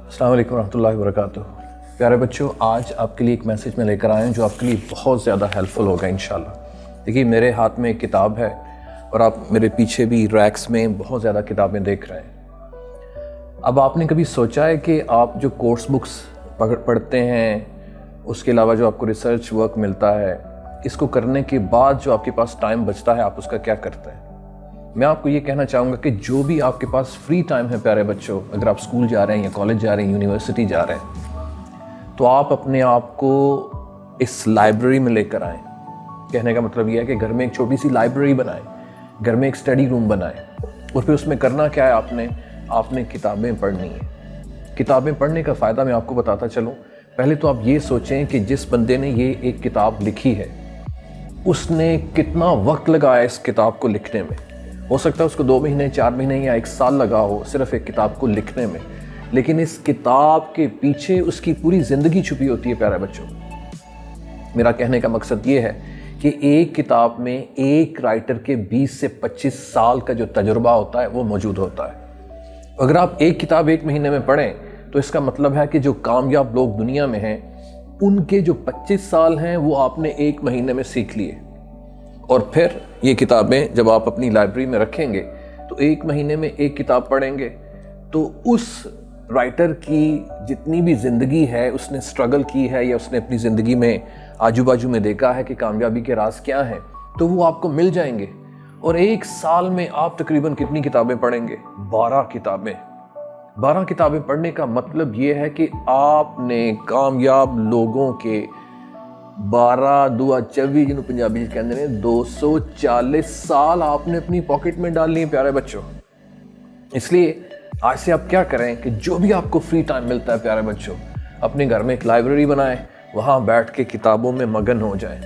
السلام علیکم ورحمۃ اللہ وبرکاتہ۔ پیارے بچوں، آج آپ کے لیے ایک میسیج میں لے کر آئے ہیں جو آپ کے لیے بہت زیادہ ہیلپ فل ہوگا انشاءاللہ۔ دیکھیے، میرے ہاتھ میں ایک کتاب ہے اور آپ میرے پیچھے بھی ریکس میں بہت زیادہ کتابیں دیکھ رہے ہیں۔ اب آپ نے کبھی سوچا ہے کہ آپ جو کورس بکس پڑھتے ہیں، اس کے علاوہ جو آپ کو ریسرچ ورک ملتا ہے، اس کو کرنے کے بعد جو آپ کے پاس ٹائم بچتا ہے، آپ اس کا کیا کرتے ہیں؟ میں آپ کو یہ کہنا چاہوں گا کہ جو بھی آپ کے پاس فری ٹائم ہے پیارے بچوں، اگر آپ اسکول جا رہے ہیں یا کالج جا رہے ہیں، یونیورسٹی جا رہے ہیں، تو آپ اپنے آپ کو اس لائبریری میں لے کر آئیں۔ کہنے کا مطلب یہ ہے کہ گھر میں ایک چھوٹی سی لائبریری بنائیں، گھر میں ایک اسٹڈی روم بنائیں، اور پھر اس میں کرنا کیا ہے، آپ نے کتابیں پڑھنی ہیں۔ کتابیں پڑھنے کا فائدہ میں آپ کو بتاتا چلوں۔ پہلے تو آپ یہ سوچیں کہ جس بندے نے یہ ایک کتاب لکھی ہے، اس نے کتنا وقت لگایا اس کتاب کو لکھنے میں۔ ہو سکتا ہے اس کو 2 مہینے، 4 مہینے یا 1 سال لگا ہو صرف ایک کتاب کو لکھنے میں، لیکن اس کتاب کے پیچھے اس کی پوری زندگی چھپی ہوتی ہے پیارے بچوں۔ میرا کہنے کا مقصد یہ ہے کہ ایک کتاب میں ایک رائٹر کے 20 سے 25 سال کا جو تجربہ ہوتا ہے وہ موجود ہوتا ہے۔ اگر آپ ایک کتاب 1 مہینے میں پڑھیں تو اس کا مطلب ہے کہ جو کامیاب لوگ دنیا میں ہیں، ان کے جو 25 سال ہیں وہ آپ نے 1 مہینے میں سیکھ لیے۔ اور پھر یہ کتابیں جب آپ اپنی لائبریری میں رکھیں گے تو 1 مہینے میں ایک کتاب پڑھیں گے تو اس رائٹر کی جتنی بھی زندگی ہے، اس نے سٹرگل کی ہے یا اس نے اپنی زندگی میں آجو باجو میں دیکھا ہے کہ کامیابی کے راز کیا ہیں، تو وہ آپ کو مل جائیں گے۔ اور 1 سال میں آپ تقریباً کتنی کتابیں پڑھیں گے؟ 12 کتابیں۔ 12 کتابیں پڑھنے کا مطلب یہ ہے کہ آپ نے کامیاب لوگوں کے 12 دوا 24 جنہوں پنجابی کہندے ہیں 240 سال آپ نے اپنی پاکٹ میں ڈال لی ہیں پیارے بچوں۔ اس لیے آج سے آپ کیا کریں کہ جو بھی آپ کو فری ٹائم ملتا ہے پیارے بچوں، اپنے گھر میں ایک لائبریری بنائیں، وہاں بیٹھ کے کتابوں میں مگن ہو جائیں۔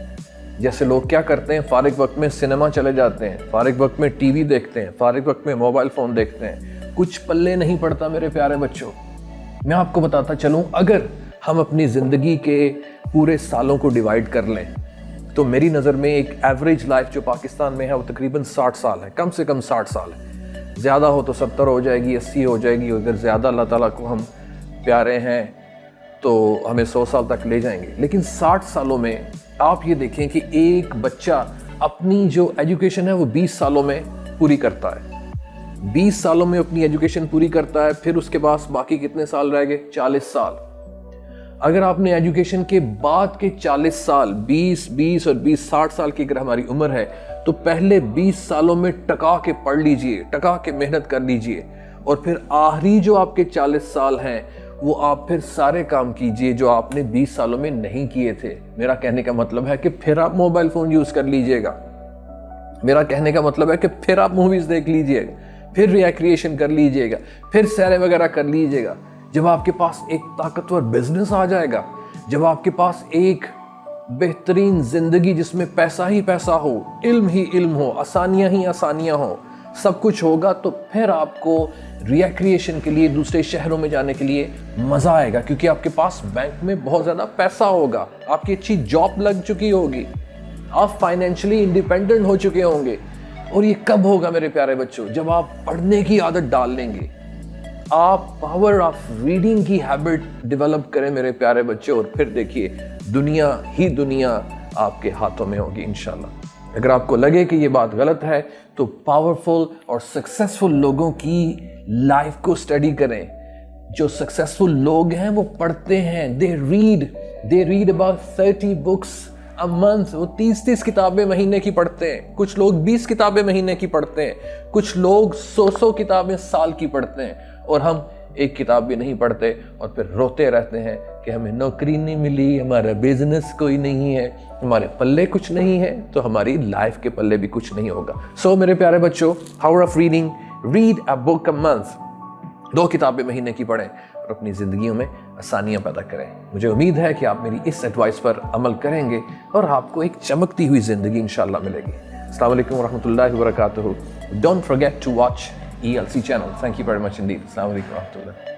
جیسے لوگ کیا کرتے ہیں، فارغ وقت میں سنیما چلے جاتے ہیں، فارغ وقت میں ٹی وی دیکھتے ہیں، فارغ وقت میں موبائل فون دیکھتے ہیں، کچھ پلے نہیں پڑتا میرے پیارے بچوں۔ میں آپ کو بتاتا چلوں، اگر ہم اپنی زندگی کے پورے سالوں کو ڈیوائیڈ کر لیں تو میری نظر میں ایک ایوریج لائف جو پاکستان میں ہے وہ تقریباً 60 سال ہے، کم سے کم 60 سال ہے۔ زیادہ ہو تو 70 ہو جائے گی، 80 ہو جائے گی، اگر زیادہ اللہ تعالیٰ کو ہم پیارے ہیں تو ہمیں 100 سال تک لے جائیں گے۔ لیکن 60 سالوں میں آپ یہ دیکھیں کہ ایک بچہ اپنی جو ایجوکیشن ہے وہ 20 سالوں میں پوری کرتا ہے۔ 20 سالوں میں اپنی ایجوکیشن پوری کرتا ہے، پھر اس کے بعد باقی کتنے سال رہ گئے؟ 40 سال۔ اگر آپ نے ایجوکیشن کے بعد کے 40 سال، 20 اور 20 60 سال کی اگر ہماری عمر ہے تو پہلے 20 سالوں میں ٹکا کے پڑھ لیجئے، ٹکا کے محنت کر لیجئے، اور پھر آخری جو آپ کے 40 سال ہیں وہ آپ پھر سارے کام کیجئے جو آپ نے 20 سالوں میں نہیں کیے تھے۔ میرا کہنے کا مطلب ہے کہ پھر آپ موبائل فون یوز کر لیجئے گا۔ میرا کہنے کا مطلب ہے کہ پھر آپ موویز دیکھ لیجئے گا، پھر ریکریشن کر لیجئے گا، پھر سیرے وغیرہ کر لیجئے گا۔ جب آپ کے پاس ایک طاقتور بزنس آ جائے گا، جب آپ کے پاس ایک بہترین زندگی جس میں پیسہ ہی پیسہ ہو، علم ہی علم ہو، آسانیاں ہی آسانیاں ہوں، سب کچھ ہوگا، تو پھر آپ کو ریکریشن کے لیے دوسرے شہروں میں جانے کے لیے مزہ آئے گا، کیونکہ آپ کے پاس بینک میں بہت زیادہ پیسہ ہوگا، آپ کی اچھی جاب لگ چکی ہوگی، آپ فائنینشلی انڈیپینڈنٹ ہو چکے ہوں گے۔ اور یہ کب ہوگا میرے پیارے بچوں؟ جب آپ پڑھنے کی عادت ڈال لیں گے، آپ پاور آف ریڈنگ کی ہیبٹ ڈیولپ کریں میرے پیارے بچوں، اور پھر دیکھیے دنیا ہی دنیا آپ کے ہاتھوں میں ہوگی انشاءاللہ۔ اگر آپ کو لگے کہ یہ بات غلط ہے تو پاورفل اور سکسیسفل لوگوں کی لائف کو سٹڈی کریں۔ جو سکسیسفل لوگ ہیں وہ پڑھتے ہیں، they read about 30 books a month، وہ 30 کتابیں مہینے کی پڑھتے ہیں۔ کچھ لوگ 20 کتابیں مہینے کی پڑھتے ہیں، کچھ لوگ 100 کتابیں سال کی پڑھتے ہیں، اور ہم ایک کتاب بھی نہیں پڑھتے اور پھر روتے رہتے ہیں کہ ہمیں نوکری نہیں ملی، ہمارا بزنس کوئی نہیں ہے، ہمارے پلے کچھ نہیں ہے، تو ہماری لائف کے پلے بھی کچھ نہیں ہوگا۔ سو میرے پیارے بچوں، power of reading, read a book a month, 2 کتابیں مہینے کی پڑھیں اور اپنی زندگیوں میں آسانیاں پیدا کریں۔ مجھے امید ہے کہ آپ میری اس ایڈوائس پر عمل کریں گے اور آپ کو ایک چمکتی ہوئی زندگی انشاءاللہ ملے گی۔ السلام علیکم ورحمۃ اللہ وبرکاتہ۔ Don't forget to watch ELC channel. Thank you very much indeed. Assalamu alaikum wa rahmatullah.